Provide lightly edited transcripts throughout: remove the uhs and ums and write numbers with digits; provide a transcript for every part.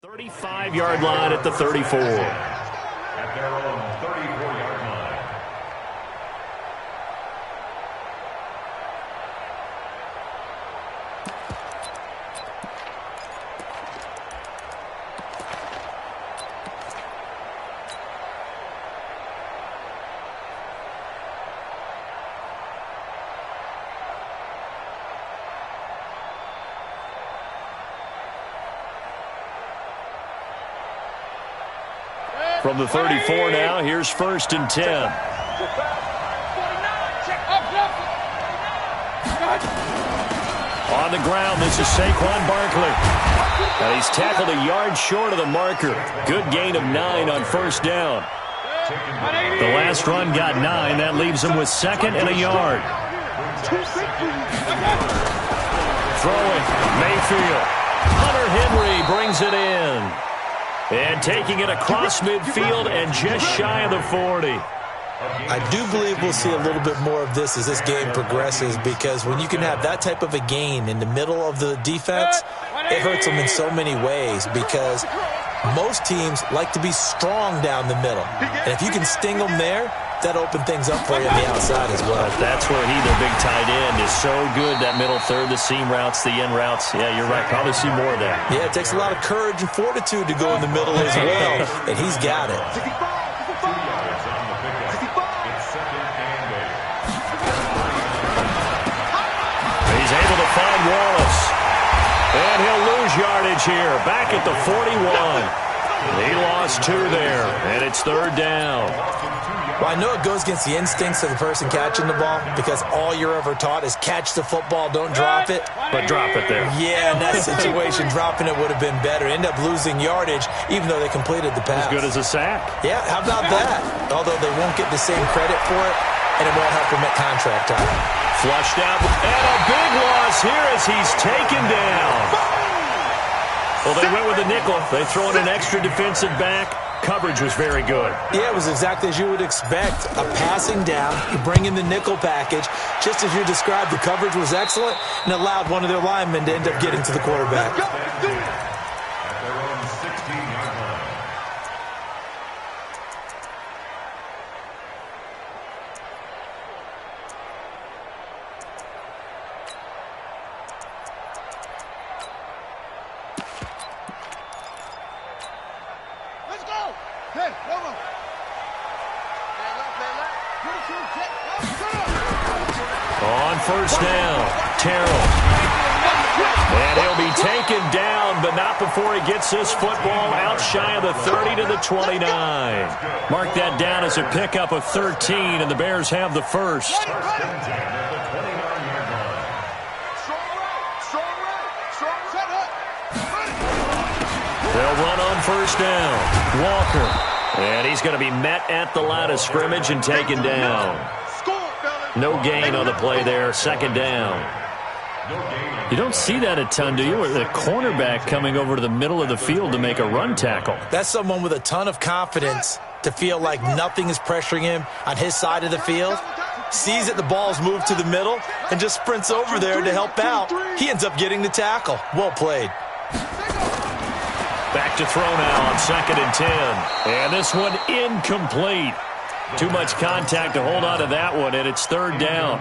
35-yard line at the 34. At their own 34-yard line. From the 34 now, here's 1st and 10. On the ground, this is Saquon Barkley. And he's tackled a yard short of the marker. Good gain of 9 on 1st down. The last run got 9. That leaves him with 2nd and a yard. Throwing, Mayfield. Hunter Henry brings it in. And taking it across midfield and just shy of the 40. I do believe we'll see a little bit more of this as this game progresses, because when you can have that type of a gain in the middle of the defense, it hurts them in so many ways, because most teams like to be strong down the middle. And if you can sting them there, that open things up for you on the outside as well. That's where he, the big tight end, is so good, that middle third, the seam routes, the end routes. Yeah, you're right. Probably see more of that. Yeah, it takes a lot of courage and fortitude to go in the middle as well, and he's got it. He's able to find Wallace. And he'll lose yardage here. Back at the 41. He lost 2 there, and it's 3rd down. Well, I know it goes against the instincts of the person catching the ball, because all you're ever taught is catch the football, don't drop it. But drop it there. Yeah, in that situation, dropping it would have been better. End up losing yardage, even though they completed the pass. As good as a sack. Yeah, how about that? Although they won't get the same credit for it, and it won't help them at contract time. Flushed out, and a big loss here as he's taken down. Well, they went with the nickel. They throw in an extra defensive back. Coverage was very good. Yeah, it was exactly as you would expect. A passing down, you bring in the nickel package. Just as you described, the coverage was excellent and allowed one of their linemen to end up getting to the quarterback. On 1st down, Terrell. And he'll be taken down, but not before he gets this football out shy of the 30 to the 29. Mark that down as a pickup of 13, and the Bears have the first. They'll run on 1st down. Walker. And he's going to be met at the line of scrimmage and taken down. No gain on the play there. 2nd down. You don't see that a ton, do you? Or the cornerback coming over to the middle of the field to make a run tackle. That's someone with a ton of confidence to feel like nothing is pressuring him on his side of the field. Sees that the ball's moved to the middle and just sprints over there to help out. He ends up getting the tackle. Well played. Back to throw now on 2nd and 10. And this one incomplete. Too much contact to hold on to that one, and it's 3rd down.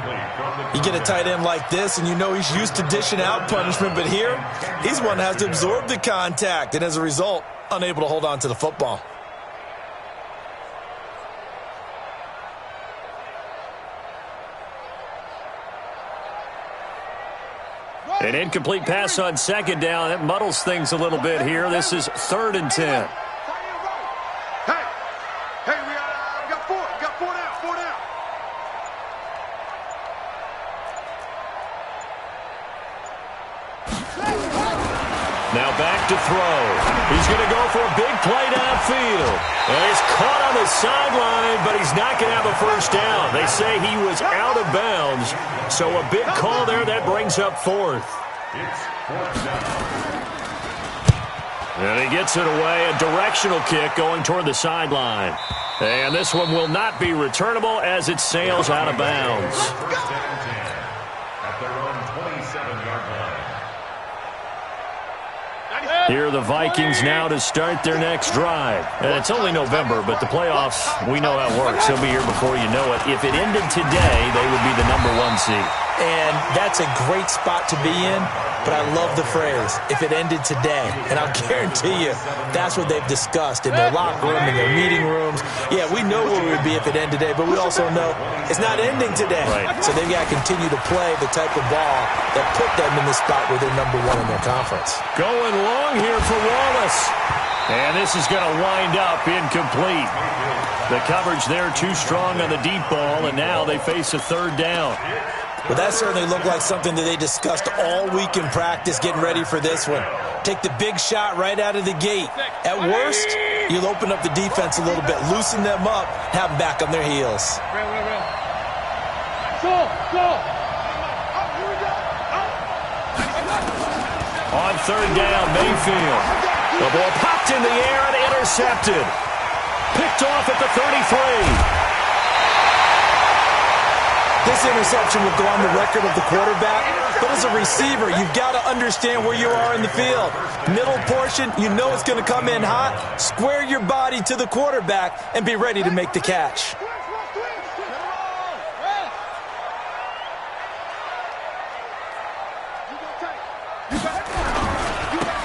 You get a tight end like this, and you know he's used to dishing out punishment, but here, he's one that has to absorb the contact, and as a result, unable to hold on to the football. An incomplete pass on 2nd down. That muddles things a little bit here. This is 3rd and 10. Now back to throw. He's going to go for a big play downfield. And he's caught on the sideline, but he's not going to have a 1st down. They say he was out of bounds. So a big call there. That brings up 4th. It's 4th down. And he gets it away. A directional kick going toward the sideline. And this one will not be returnable as it sails out of bounds. First down 10 at their own 27-yard line. Here are the Vikings now to start their next drive. And it's only November, but the playoffs, we know how it works. They'll be here before you know it. If it ended today, they would be the #1 seed. And that's a great spot to be in, but I love the phrase, if it ended today. And I'll guarantee you, that's what they've discussed in their locker room, in their meeting rooms. Yeah, we know where we would be if it ended today, but we also know it's not ending today. Right. So they've got to continue to play the type of ball that put them in the spot where they're #1 in their conference. Going long here for Wallace. And this is going to wind up incomplete. The coverage there too strong on the deep ball, and now they face a 3rd down. Well, that certainly looked like something that they discussed all week in practice, getting ready for this one. Take the big shot right out of the gate. At worst, you'll open up the defense a little bit, loosen them up, have them back on their heels. On 3rd down, Mayfield. The ball popped in the air and intercepted. Picked off at the 33. This interception will go on the record of the quarterback, but as a receiver, you've got to understand where you are in the field. Middle portion, you know it's going to come in hot. Square your body to the quarterback and be ready to make the catch.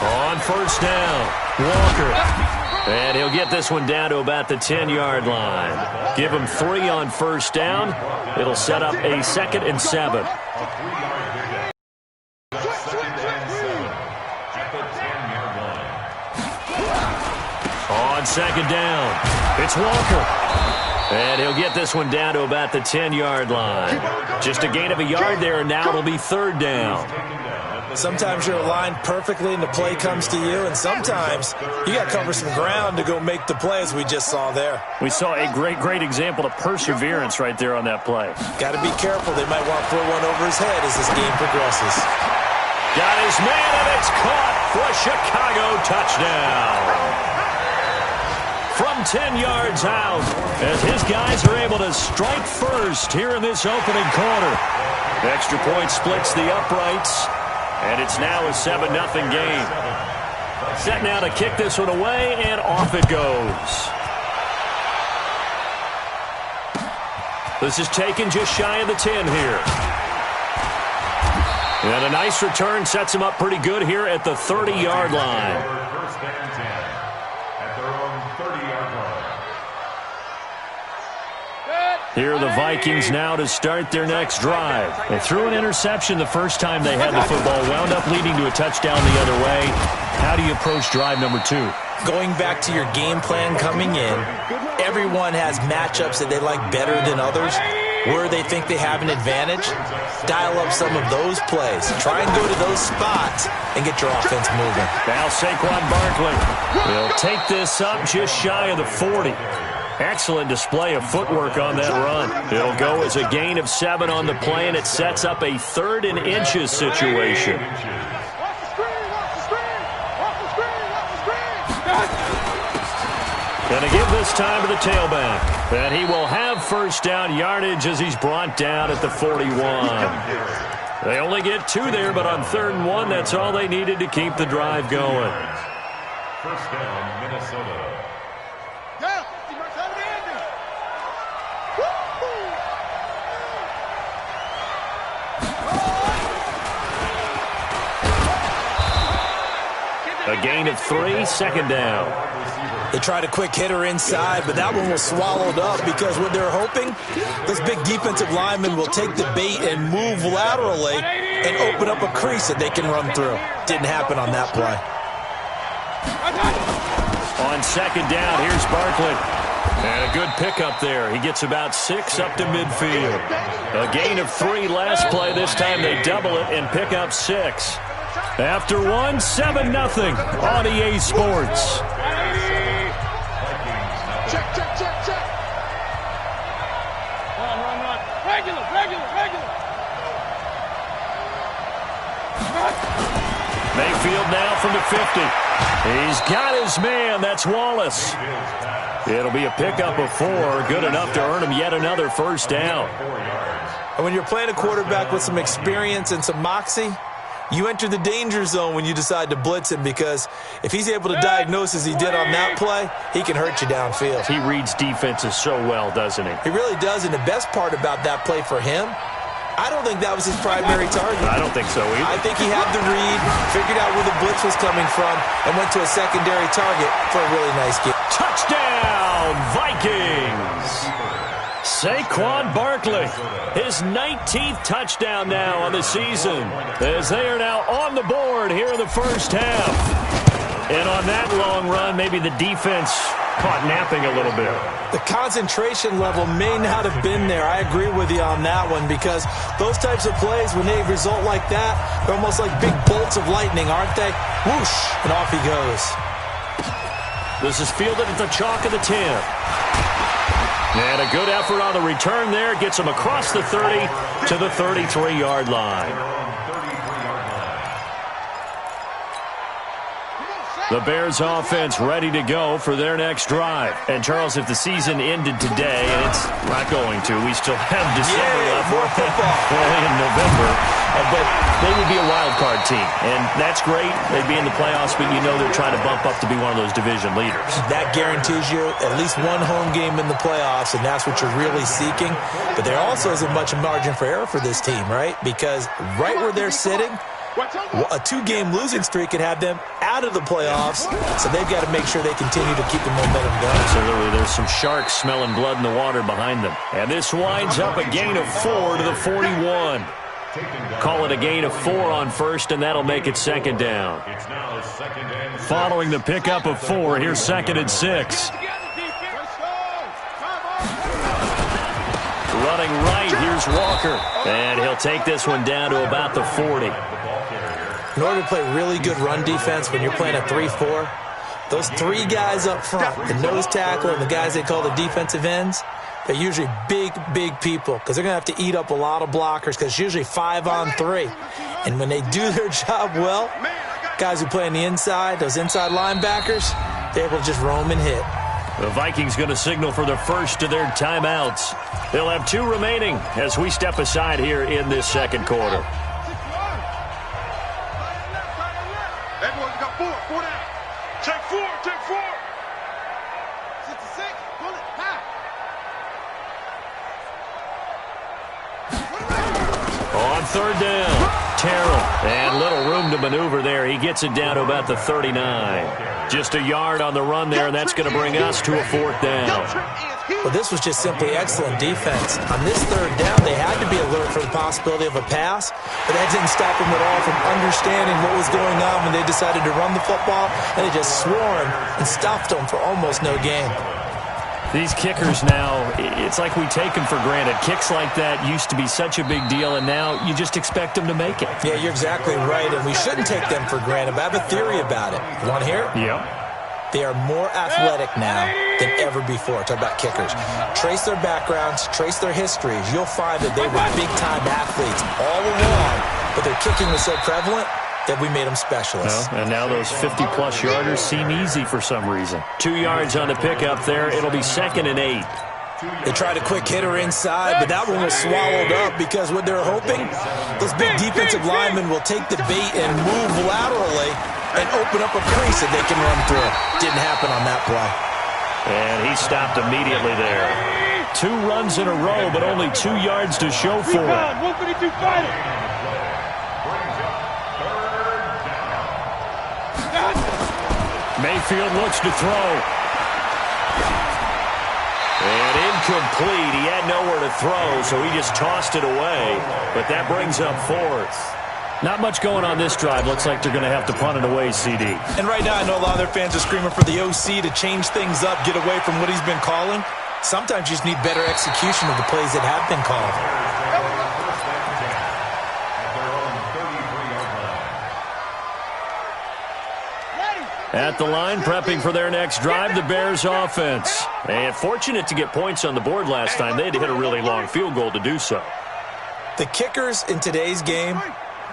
On 1st down, Walker. And he'll get this one down to about the 10-yard line. Give him 3 on 1st down. It'll set up a 2nd and 7. On 2nd down, it's Walker. And he'll get this one down to about the 10-yard line. Just a gain of a yard there, and now it'll be 3rd down. Sometimes you're aligned perfectly and the play comes to you, and sometimes you got to cover some ground to go make the play, as we just saw there. We saw a great example of perseverance right there on that play. Got to be careful. They might want to throw one over his head as this game progresses. Got his man, and it's caught for a Chicago touchdown. From 10 yards out, as his guys are able to strike first here in this opening quarter. Extra point splits the uprights. And it's now a 7-0 game. Set now to kick this one away, and off it goes. This is taken just shy of the 10 here. And a nice return sets him up pretty good here at the 30-yard line. First and 10 at their own 30-yard line. Here are the Vikings now to start their next drive. They threw an interception the first time they had the football, wound up leading to a touchdown the other way. How do you approach drive number 2? Going back to your game plan coming in, everyone has matchups that they like better than others. Where they think they have an advantage, dial up some of those plays. Try and go to those spots and get your offense moving. Now Saquon Barkley will take this up just shy of the 40. Excellent display of footwork on that run. It'll go as a gain of 7 on the play, and it sets up a 3rd and inches situation. Going to give this time to the tailback. And he will have 1st down yardage as he's brought down at the 41. They only get 2 there, but on 3rd and 1, that's all they needed to keep the drive going. 1st down, Minnesota. A gain of 3, 2nd down. They tried a quick hitter inside, but that one was swallowed up because what they're hoping, this big defensive lineman will take the bait and move laterally and open up a crease that they can run through. Didn't happen on that play. On 2nd down, here's Barkley. And a good pickup there. He gets about 6 up to midfield. A gain of 3 last play. This time they double it and pick up 6. After 1, 7-0 on EA Sports. Check. Run. Regular. Mayfield now from the 50. He's got his man. That's Wallace. It'll be a pickup of 4. Good enough to earn him yet another 1st down. And when you're playing a quarterback with some experience and some moxie, You enter the danger zone when you decide to blitz him, because if he's able to diagnose as he did on that play, he can hurt you downfield. He reads defenses so well, doesn't he? He really does, and the best part about that play for him, I don't think that was his primary target. I don't think so either. I think he had the read, figured out where the blitz was coming from, and went to a secondary target for a really nice game. Touchdown, Vikings! Saquon Barkley, his 19th touchdown now on the season, as they are now on the board here in the first half. And on that long run, maybe the defense caught napping a little bit. The concentration level may not have been there. I agree with you on that one, because those types of plays, when they result like that, they're almost like big bolts of lightning, aren't they? Whoosh, and off he goes. This is fielded at the chalk of the 10. And a good effort on the return there. Gets him across the 30 to the 33-yard line. The Bears offense ready to go for their next drive. And, Charles, if the season ended today, and it's not going to, we still have December left. More football. Well, in November. But they would be a wild card team. And that's great. They'd be in the playoffs, but you know they're trying to bump up to be one of those division leaders. That guarantees you at least one home game in the playoffs, and that's what you're really seeking. But there also isn't much margin for error for this team, right? Because right where they're sitting, a 2-game losing streak could have them out of the playoffs, so they've got to make sure they continue to keep the momentum going. Absolutely. There's some sharks smelling blood in the water behind them. And this winds up a gain of 4 to the 41. Call it a gain of 4 on first, and that'll make it second down. Following the pickup of 4, here's 2nd and 6. Running right, here's Walker. And he'll take this one down to about the 40. In order to play really good run defense when you're playing a 3-4, those 3 guys up front, the nose tackle and the guys they call the defensive ends, they're usually big people, because they're going to have to eat up a lot of blockers, because it's usually 5 on 3. And when they do their job well, guys who play on the inside, those inside linebackers, they're able to just roam and hit. The Vikings going to signal for the first of their timeouts. They'll have 2 remaining as we step aside here in this second quarter. Everyone's got 4 down. Take 4, take 4. 66, pull it, high. On 3rd down, Terrell. And little room to maneuver there. He gets it down to about the 39. Just a yard on the run there, and that's going to bring us to a 4th down. Well, this was just simply excellent defense. On this 3rd down, they had to be alert for the possibility of a pass, but that didn't stop them at all from understanding what was going on when they decided to run the football, and they just swarmed and stuffed them for almost no gain. These kickers now, it's like we take them for granted. Kicks like that used to be such a big deal, and now you just expect them to make it. Yeah, you're exactly right, and we shouldn't take them for granted, but I have a theory about it. You want to hear it? Yep. They are more athletic now than ever before. Talk about kickers. Trace their backgrounds, trace their histories. You'll find that they were big-time athletes all along, but their kicking was so prevalent that we made them specialists. Well, and now those 50-plus yarders seem easy for some reason. 2 yards on the pickup there. It'll be 2nd and 8. They tried a quick hitter inside, but that one was swallowed up, because what they're hoping, those big defensive linemen will take the bait and move laterally and open up a crease that they can run through. Didn't happen on that play. And he stopped immediately there. 2 runs in a row, but only 2 yards to show for it. 152 fighting. Mayfield looks to throw. And incomplete. He had nowhere to throw, so he just tossed it away. But that brings up 4th. Not much going on this drive. Looks like they're going to have to punt it away, CD. And right now, I know a lot of their fans are screaming for the OC to change things up, get away from what he's been calling. Sometimes you just need better execution of the plays that have been called. At the line, prepping for their next drive, the Bears offense. And fortunate to get points on the board last time. They had to hit a really long field goal to do so. The kickers in today's game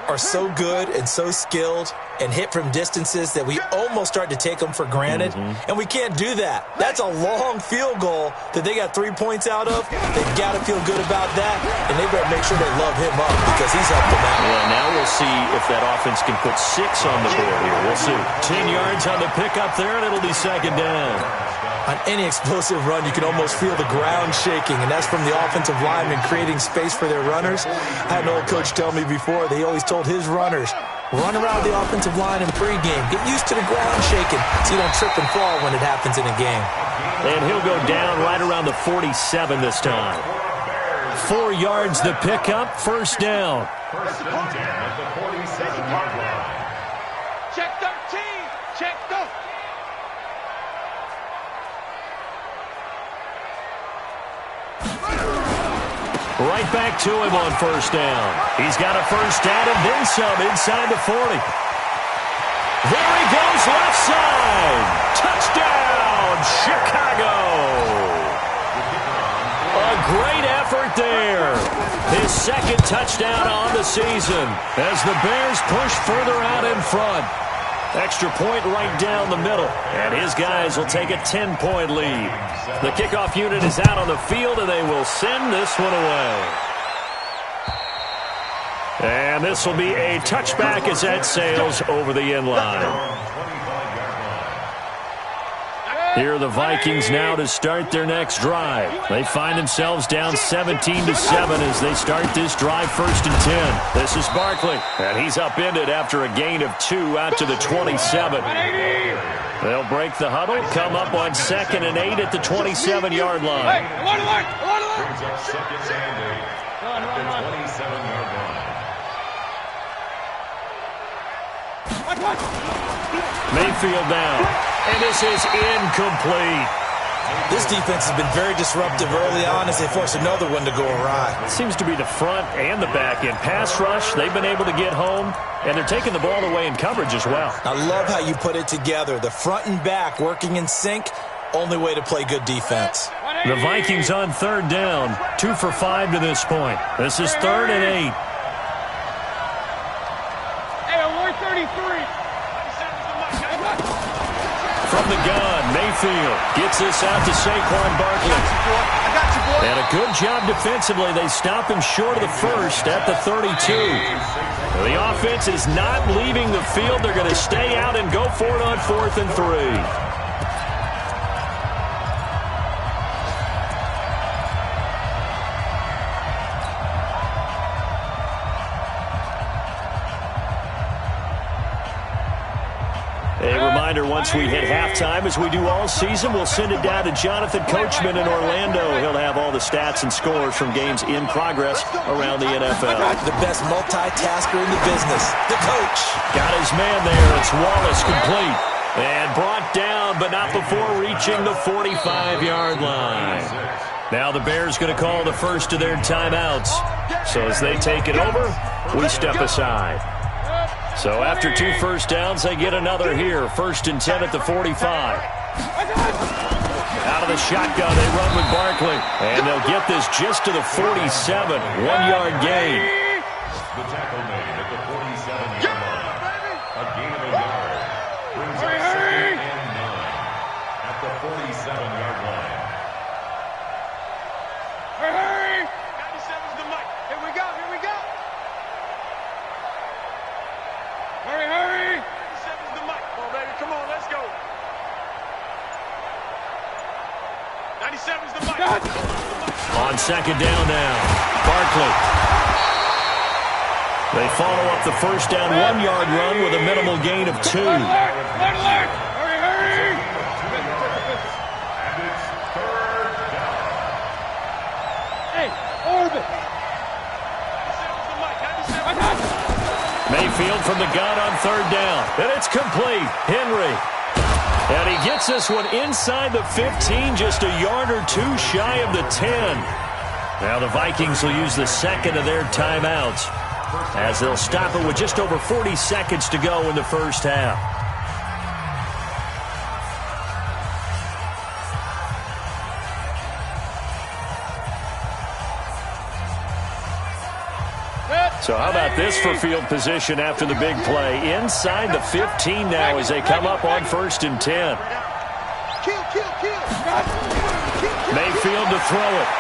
are so good and so skilled and hit from distances that we almost start to take them for granted. And we can't do that. That's a long field goal that they got 3 points out of. They've got to feel good about that, and they better make sure they love him up because he's helped them out. Yeah, now we'll see if that offense can put 6 on the board here. We'll see. 10 yards on the pickup there, and it'll be second down. On any explosive run, you can almost feel the ground shaking, and that's from the offensive linemen creating space for their runners. I had an old coach tell me before, they always told his runners, run around the offensive line in pregame. Get used to the ground shaking so you don't trip and fall when it happens in a game. And he'll go down right around the 47 this time. 4 yards the pickup, first down. First and 10 at the 47-yard line. Check 13. Check go. Right back to him on first down. He's got a first down and then some inside the 40. There he goes, left side. Touchdown, Chicago. A great effort there. His second touchdown on the season as the Bears push further out in front. Extra point right down the middle, and his guys will take a 10-point lead. The kickoff unit is out on the field, and they will send this one away. And this will be a touchback as that sails over the end line. Here are the Vikings now to start their next drive. They find themselves down 17-7 as they start this drive first and 10. This is Barkley, and he's upended after a gain of 2 out to the 27. They'll break the huddle, come up on 2nd and 8 at the 27-yard line. Brings up second and 8 at the 27-yard line. Mayfield down, and this is incomplete. This defense has been very disruptive early on as they force another one to go awry. It seems to be the front and the back end. Pass rush, they've been able to get home, and they're taking the ball away in coverage as well. I love how you put it together. The front and back working in sync, only way to play good defense. The Vikings on third down, 2 for 5 to this point. This is 3rd and 8. Hey, 133. From the gun, Mayfield gets this out to Saquon Barkley. I got you, boy. And a good job defensively. They stop him short of the first at the 32. The offense is not leaving the field. They're going to stay out and go for it on 4th and 3. A reminder, once we hit halftime, as we do all season, we'll send it down to Jonathan Coachman in Orlando. He'll have all the stats and scores from games in progress around the NFL. The best multitasker in the business, the coach. Got his man there. It's Wallace complete. And brought down, but not before reaching the 45-yard line. Now the Bears going to call the first of their timeouts. So as they take it over, we step aside. So after 2 first downs, they get another here. 1st and 10 at the 45. Out of the shotgun, they run with Barkley. And they'll get this just to the 47. 1-yard gain. The tackle made at the 47-yard line. A gain of a yard. Brings up 2nd and 9 at the 47-yard line. Hurry! 97's the mic. Here we go, here we go. Hurry, hurry! 97's the mic. Come on, baby, come on, let's go. 97's the mic. On 2nd down now, Barkley. They follow up the first down 1-yard run with a minimal gain of 2. Hurry, hurry! And it's 3rd down. Hey, orbit! 97's the mic, 97. Mayfield from the gun on 3rd down. And it's complete. Henry. And he gets this one inside the 15, just a yard or 2 shy of the 10. Now the Vikings will use the second of their timeouts as they'll stop it with just over 40 seconds to go in the first half. So how about this for field position after the big play? Inside the 15 now as they come up on 1st and 10. Mayfield to throw it.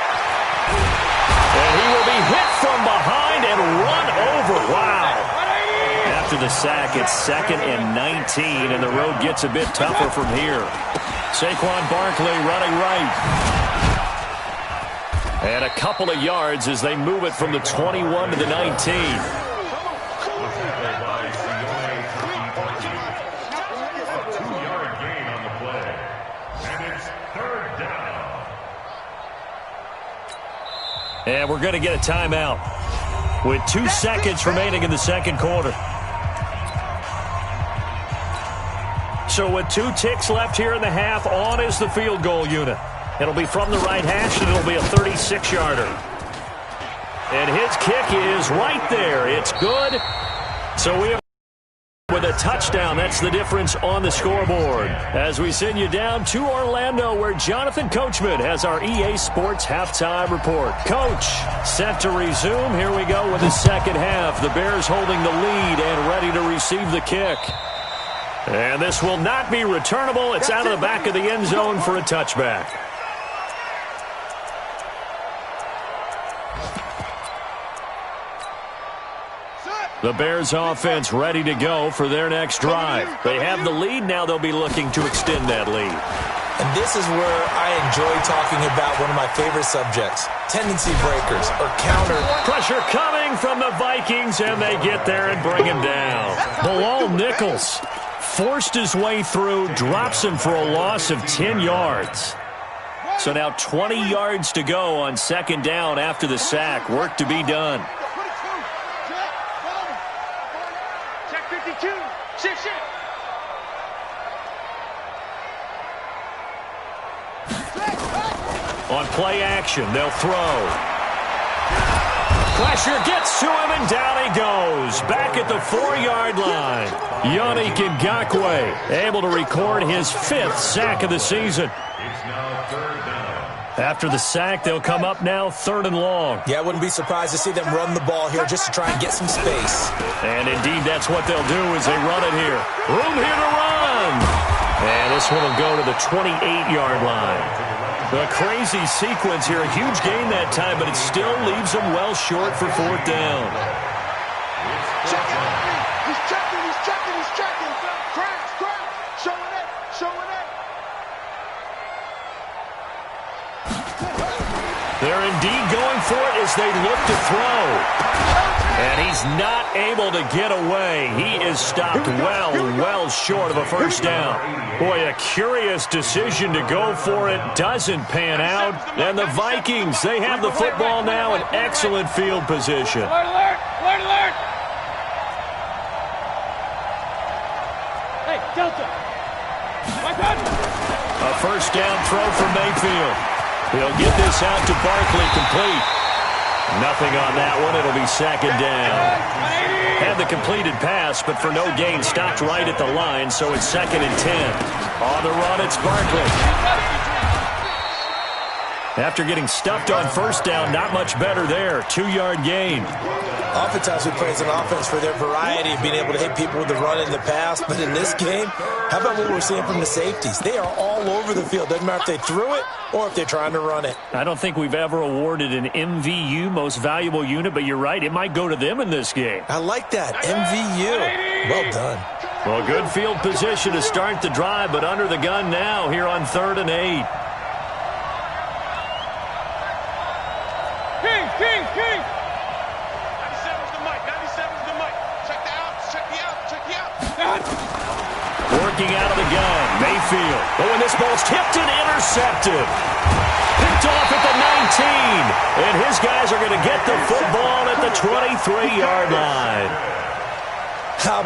And he will be hit from behind and run over. Wow. After the sack, it's 2nd and 19, and the road gets a bit tougher from here. Saquon Barkley running right. And a couple of yards as they move it from the 21 to the 19. And we're going to get a timeout with 2 seconds remaining in the second quarter. So with 2 ticks left here in the half, on is the field goal unit. It'll be from the right hash, and it'll be a 36-yarder. And his kick is right there. It's good. So we have with a touchdown. That's the difference on the scoreboard. As we send you down to Orlando, where Jonathan Coachman has our EA Sports halftime report. Coach, set to resume. Here we go with the second half. The Bears holding the lead and ready to receive the kick. And this will not be returnable. It's out of the back of the end zone for a touchback. The Bears offense ready to go for their next drive. They have the lead. Now they'll be looking to extend that lead. And this is where I enjoy talking about one of my favorite subjects, tendency breakers or counter. Pressure coming from the Vikings, and they get there and bring him down. Bilal Nichols forced his way through, drops him for a loss of 10 yards. So now 20 yards to go on second down after the sack. Work to be done. On play action, they'll throw. Pressure gets to him, and down he goes. Back at the 4-yard line. Yannick Ngakoue able to record his 5th sack of the season. After the sack, they'll come up now 3rd and long. Yeah, I wouldn't be surprised to see them run the ball here just to try and get some space. And indeed, that's what they'll do as they run it here. Room here to run. And this one will go to the 28-yard line. A crazy sequence here. A huge gain that time, but it still leaves them well short for 4th down. He's checking. Crash. Showing it. They're indeed going for it as they look to throw. And he's not able to get away. He is stopped well short of a first down. Boy, a curious decision to go for it. Doesn't pan out. And the Vikings, they have the football now in excellent field position. Alert! Hey, Delta! A first down throw for Mayfield. He'll get this out to Barkley, complete. Nothing on that one. It'll be second down. Had the completed pass, but for no gain, stopped right at the line, so it's 2nd and 10. On the run, it's Barkley. After getting stuffed on first down, not much better there. 2-yard gain. Oftentimes we praise an offense for their variety of being able to hit people with the run and the pass. But in this game, how about what we're seeing from the safeties? They are all over the field. Doesn't matter if they threw it or if they're trying to run it. I don't think we've ever awarded an MVU, most valuable unit, but you're right. It might go to them in this game. I like that. MVU. Well done. Well, good field position to start the drive, but under the gun now here on 3rd and 8. King! 97's the mic. Check the out. Working out of the gun, Mayfield. Oh, and this ball's tipped and intercepted. Picked off at the 19. And his guys are going to get the football at the 23-yard line.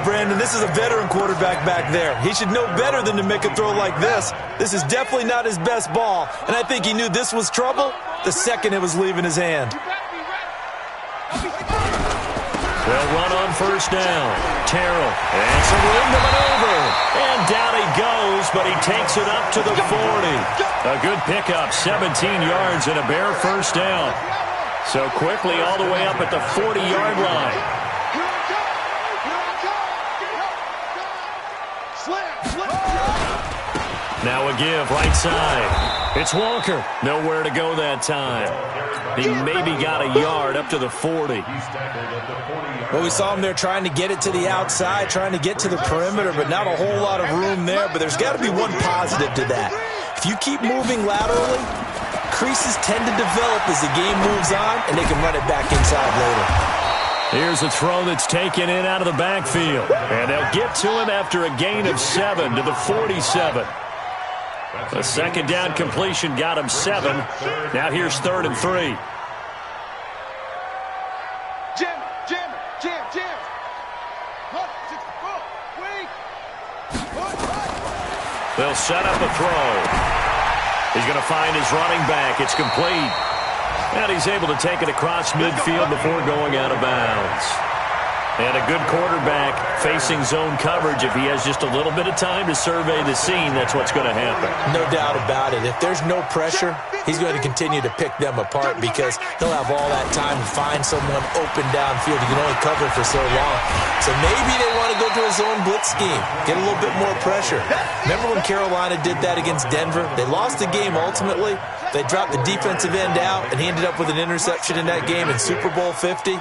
Brandon, this is a veteran quarterback back there. He should know better than to make a throw like this. This is definitely not his best ball. And I think he knew this was trouble the second it was leaving his hand. They'll run on first down. Terrell, and some room to maneuver. And down he goes, but he takes it up to the 40. A good pickup, 17 yards and a Bear first down. So quickly all the way up at the 40-yard line. Now a give right side. It's Walker. Nowhere to go that time. He maybe got a yard up to the 40. Well, we saw him there trying to get it to the outside, trying to get to the perimeter, but not a whole lot of room there. But there's got to be one positive to that. If you keep moving laterally, creases tend to develop as the game moves on, and they can run it back inside later. Here's a throw that's taken in out of the backfield. And they'll get to him after a gain of 7 to the 47. The second down completion got him 7. Now here's 3rd and 3. They'll set up a throw. He's going to find his running back. It's complete. And he's able to take it across midfield before going out of bounds. And a good quarterback facing zone coverage. If he has just a little bit of time to survey the scene, that's what's going to happen. No doubt about it. If there's no pressure, he's going to continue to pick them apart because he'll have all that time to find someone open downfield. He can only cover for so long. So maybe they want to go to a zone blitz scheme, get a little bit more pressure. Remember when Carolina did that against Denver? They lost the game ultimately. They dropped the defensive end out, and he ended up with an interception in that game in Super Bowl 50.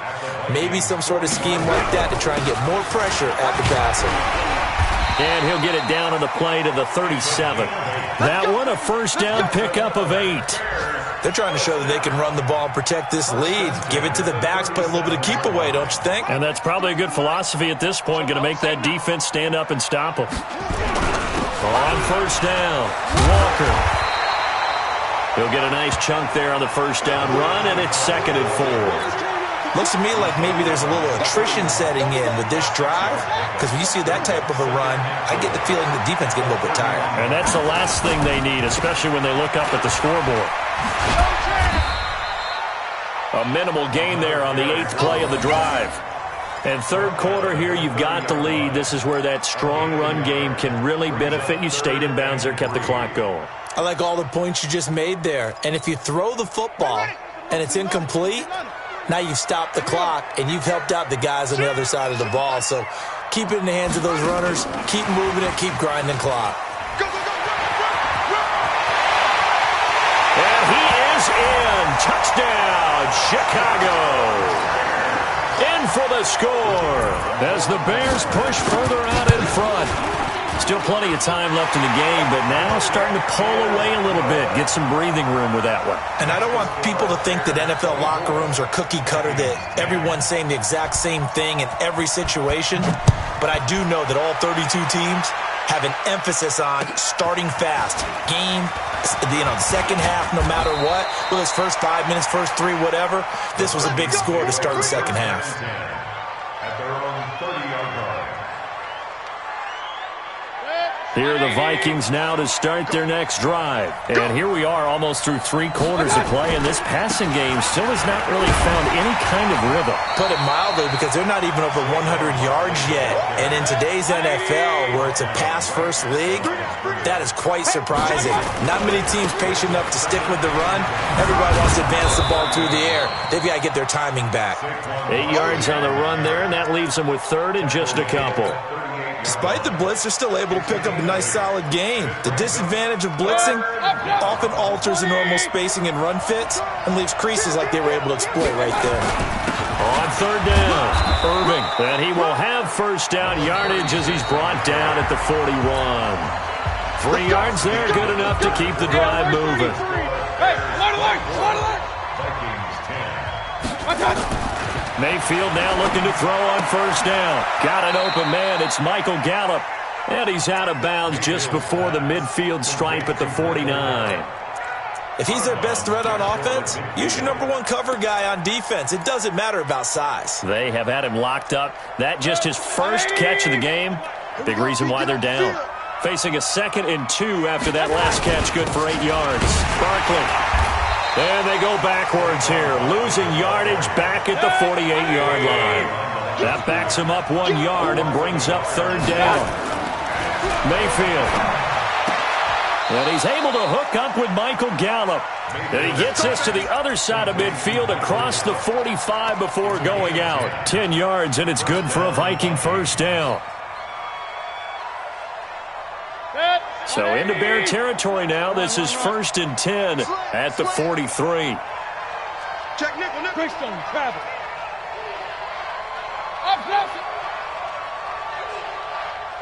Maybe some sort of scheme like that to try and get more pressure at the passer. And he'll get it down on the play to the 37. That one, a first down pickup of 8. They're trying to show that they can run the ball and protect this lead. Give it to the backs, play a little bit of keep away, don't you think? And that's probably a good philosophy at this point, going to make that defense stand up and stop them. On first down, Walker. He'll get a nice chunk there on the first down run, and it's 2nd and 4. Looks to me like maybe there's a little attrition setting in with this drive, because when you see that type of a run, I get the feeling the defense getting a little bit tired. And that's the last thing they need, especially when they look up at the scoreboard. A minimal gain there on the 8th play of the drive. And third quarter here, you've got the lead. This is where that strong run game can really benefit you. Stayed in bounds there, kept the clock going. I like all the points you just made there. And if you throw the football and it's incomplete, now you've stopped the clock and you've helped out the guys on the other side of the ball. So keep it in the hands of those runners. Keep moving it. Keep grinding clock. And he is in. Touchdown, Chicago. In for the score as the Bears push further out in front. Still plenty of time left in the game, but now starting to pull away a little bit. Get some breathing room with that one. And I don't want people to think that NFL locker rooms are cookie cutter, that everyone's saying the exact same thing in every situation. But I do know that all 32 teams have an emphasis on starting fast. Game, the second half, no matter what. Well, it's first 5 minutes, first 3, whatever. This was a big score to start the second half. At their own 30-yard line. Here are the Vikings now to start their next drive. And here we are almost through 3 quarters of play, and this passing game still has not really found any kind of rhythm. Put it mildly, because they're not even over 100 yards yet. And in today's NFL, where it's a pass-first league, that is quite surprising. Not many teams patient enough to stick with the run. Everybody wants to advance the ball through the air. They've got to get their timing back. 8 yards on the run there, and that leaves them with 3rd and just a couple. Despite the blitz, they're still able to pick up a nice, solid gain. The disadvantage of blitzing often alters the normal spacing and run fits and leaves creases like they were able to exploit right there. On 3rd down, Irving. And he will have first down yardage as he's brought down at the 41. 3 yards there, good enough to keep the drive moving. Vikings 10. Mayfield now looking to throw on first down. Got an open man. It's Michael Gallup. And he's out of bounds just before the midfield stripe at the 49. If he's their best threat on offense, use your #1 cover guy on defense. It doesn't matter about size. They have had him locked up. That just his first catch of the game. Big reason why they're down. Facing a 2nd and 2 after that last catch. Good for 8 yards. Barkley. And they go backwards here, losing yardage back at the 48-yard line. That backs him up 1 yard and brings up 3rd down. Mayfield. And he's able to hook up with Michael Gallup. And he gets this to the other side of midfield across the 45 before going out. 10 yards, and it's good for a Viking first down. So into Bear territory now. This is 1st and 10 at the 43. Check nickel, nickel. Christian travel.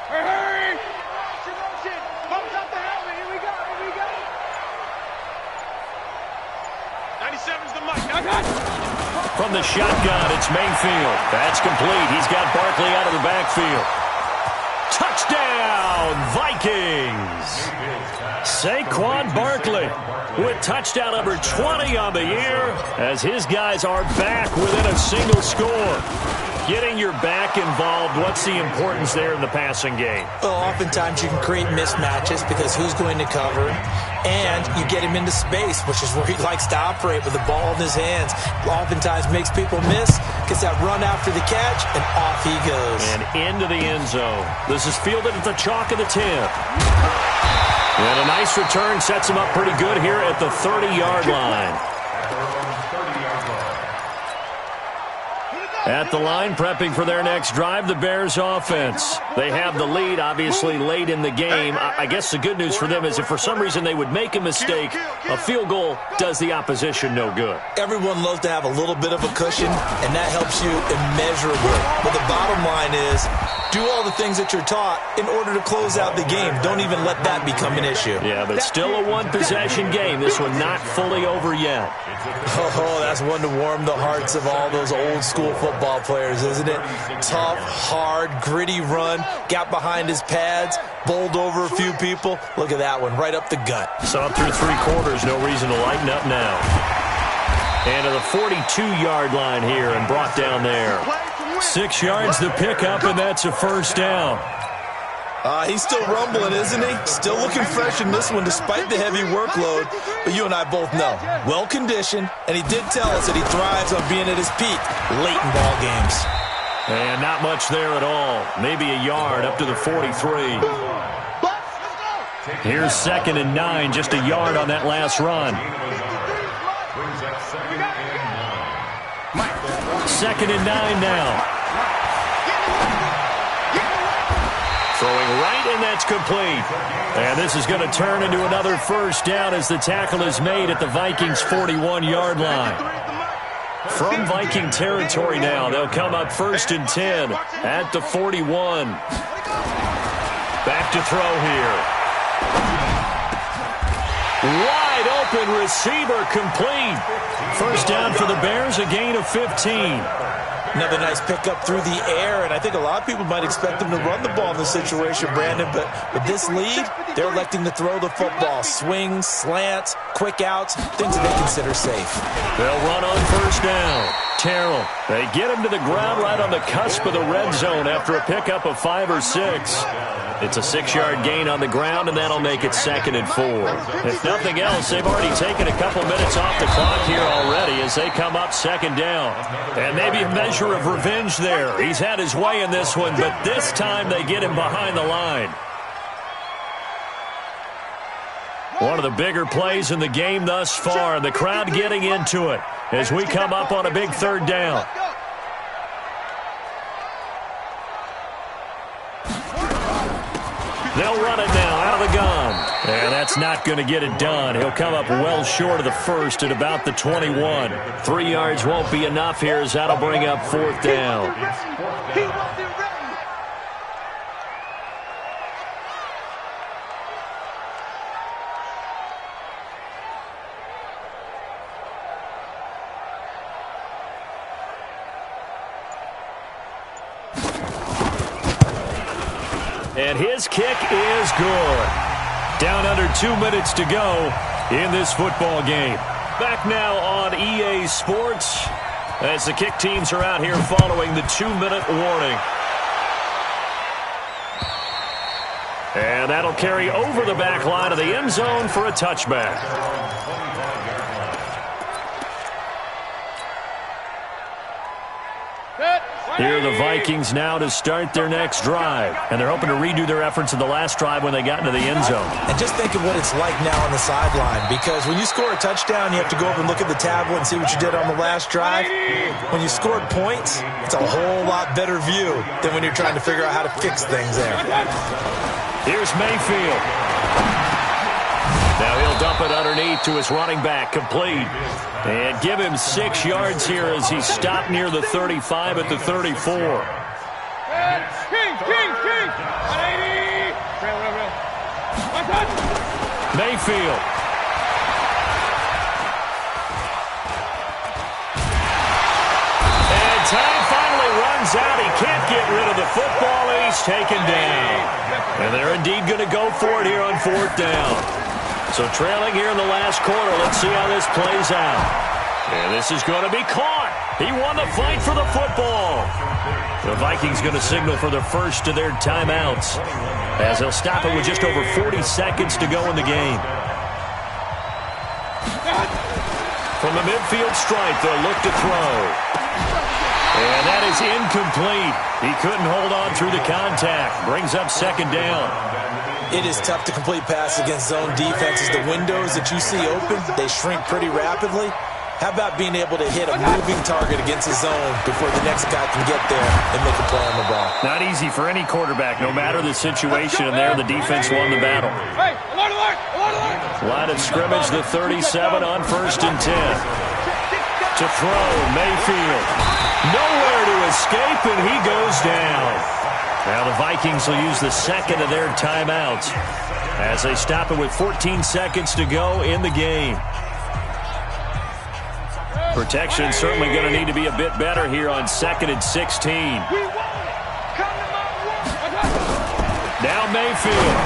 Hurry! Bumps up the helmet. Here we go. 97's the mic. From the shotgun, it's Mayfield. That's complete. He's got Barkley out of the backfield. Touchdown, Vikings! Saquon Barkley with touchdown number 20 on the year as his guys are back within a single score. Getting your back involved, what's the importance there in the passing game? Well, oftentimes you can create mismatches because who's going to cover him, and you get him into space, which is where he likes to operate with the ball in his hands. Oftentimes makes people miss, gets that run after the catch, and off he goes. And into the end zone. This is fielded at the chalk of the 10. And a nice return sets him up pretty good here at the 30-yard line. At the line, prepping for their next drive, the Bears offense. They have the lead, obviously, late in the game. I guess the good news for them is if for some reason they would make a mistake, a field goal does the opposition no good. Everyone loves to have a little bit of a cushion, and that helps you immeasurably. But the bottom line is, do all the things that you're taught in order to close out the game. Don't even let that become an issue. Yeah, but still a one-possession game. This one not fully over yet. Oh, that's one to warm the hearts of all those old-school football players, isn't it? Tough, hard, gritty run, got behind his pads, bowled over a few people. Look at that one, right up the gut. So up through 3 quarters, no reason to lighten up now. And to the 42-yard line here and brought down there. 6 yards the pickup, and that's a first down. He's still rumbling, isn't he? Still looking fresh in this one despite the heavy workload. But you and I both know, well-conditioned, and he did tell us that he thrives on being at his peak late in ball games. And not much there at all. Maybe a yard up to the 43. Here's 2nd and 9, just a yard on that last run. 2nd and 9 now. Throwing right, and that's complete. And this is going to turn into another first down as the tackle is made at the Vikings' 41-yard line. From Viking territory now, they'll come up 1st and 10 at the 41. Back to throw here. Wide open receiver complete. First down for the Bears, a gain of 15. Another nice pickup through the air, and I think a lot of people might expect them to run the ball in this situation, Brandon, but with this lead, they're electing to throw the football. Swings, slants, quick outs, things that they consider safe. They'll run on first down. Terrell, they get him to the ground right on the cusp of the red zone after a pickup of 5 or 6. It's a 6-yard gain on the ground, and that'll make it 2nd and 4. If nothing else, they've already taken a couple minutes off the clock here already as they come up 2nd down. And maybe a measure of revenge there. He's had his way in this one, but this time they get him behind the line. One of the bigger plays in the game thus far, and the crowd getting into it as we come up on a big 3rd down. They'll run it now out of the gun. And that's not going to get it done. He'll come up well short of the first at about the 21. 3 yards won't be enough here as that'll bring up 4th down. And his kick is good. Down under 2 minutes to go in this football game. Back now on EA Sports as the kick teams are out here following the 2-minute warning. And that'll carry over the back line of the end zone for a touchback. Set. Here are the Vikings now to start their next drive. And they're hoping to redo their efforts in the last drive when they got into the end zone. And just think of what it's like now on the sideline, because when you score a touchdown, you have to go up and look at the tablet and see what you did on the last drive. When you scored points, it's a whole lot better view than when you're trying to figure out how to fix things there. Here's Mayfield. Now he'll dump it underneath to his running back, complete. And give him 6 yards here as he's stopped near the 35 at the 34. Mayfield. And time finally runs out. He can't get rid of the football. He's taken down. And they're indeed going to go for it here on 4th down. So trailing here in the last quarter. Let's see how this plays out. And this is going to be caught. He won the fight for the football. The Vikings going to signal for the first of their timeouts, as they'll stop it with just over 40 seconds to go in the game. From the midfield stripe, they'll look to throw. And that is incomplete. He couldn't hold on through the contact. Brings up 2nd down. It is tough to complete pass against zone defenses. The windows that you see open, they shrink pretty rapidly. How about being able to hit a moving target against a zone before the next guy can get there and make a play on the ball? Not easy for any quarterback, no matter the situation, and there the defense won the battle. Line of scrimmage, the 37 on 1st and 10. To throw, Mayfield. Nowhere to escape, and he goes down. Now the Vikings will use the 2nd of their timeouts as they stop it with 14 seconds to go in the game. Protection certainly going to need to be a bit better here on 2nd and 16. Now Mayfield.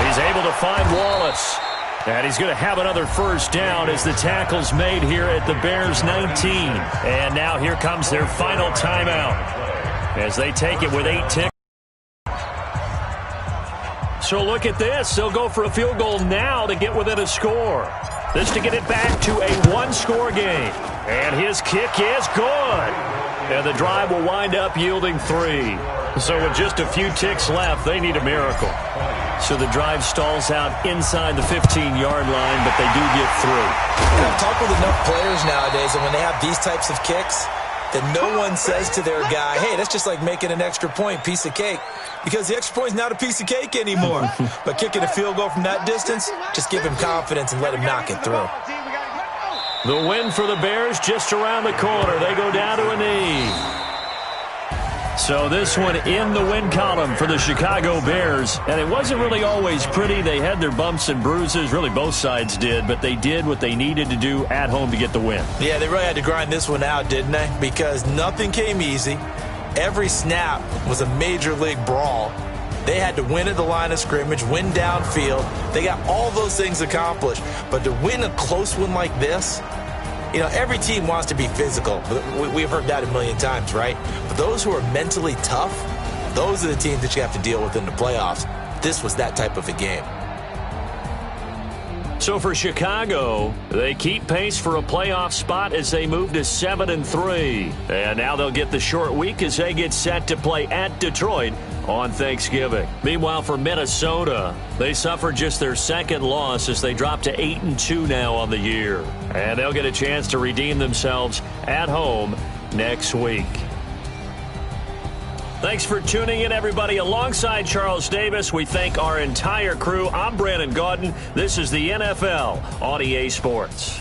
He's able to find Wallace. And he's going to have another 1st down as the tackle's made here at the Bears' 19. And now here comes their final timeout as they take it with 8 ticks. So look at this. They'll go for a field goal now to get within a score. This to get it back to a 1-score game. And his kick is good. And the drive will wind up yielding 3. So with just a few ticks left, they need a miracle. So the drive stalls out inside the 15-yard line, but they do get through. And I've talked with enough players nowadays, and when they have these types of kicks, that no one says to their guy, hey, that's just like making an extra point, piece of cake. Because the extra point is not a piece of cake anymore. But kicking a field goal from that distance, just give him confidence and let him knock it through. The win for the Bears just around the corner. They go down to a knee. So this one in the win column for the Chicago Bears. And it wasn't really always pretty. They had their bumps and bruises. Really, both sides did. But they did what they needed to do at home to get the win. Yeah, they really had to grind this one out, didn't they? Because nothing came easy. Every snap was a major league brawl. They had to win at the line of scrimmage, win downfield. They got all those things accomplished. But to win a close one like this, you know, every team wants to be physical. We've heard that a million times, right? But those who are mentally tough, those are the teams that you have to deal with in the playoffs. This was that type of a game. So for Chicago, they keep pace for a playoff spot as they move to 7-3. And now they'll get the short week as they get set to play at Detroit on Thanksgiving. Meanwhile, for Minnesota, they suffered just their 2nd loss as they drop to 8-2 now on the year. And they'll get a chance to redeem themselves at home next week. Thanks for tuning in, everybody. Alongside Charles Davis, we thank our entire crew. I'm Brandon Gaudin. This is the NFL on EA Sports.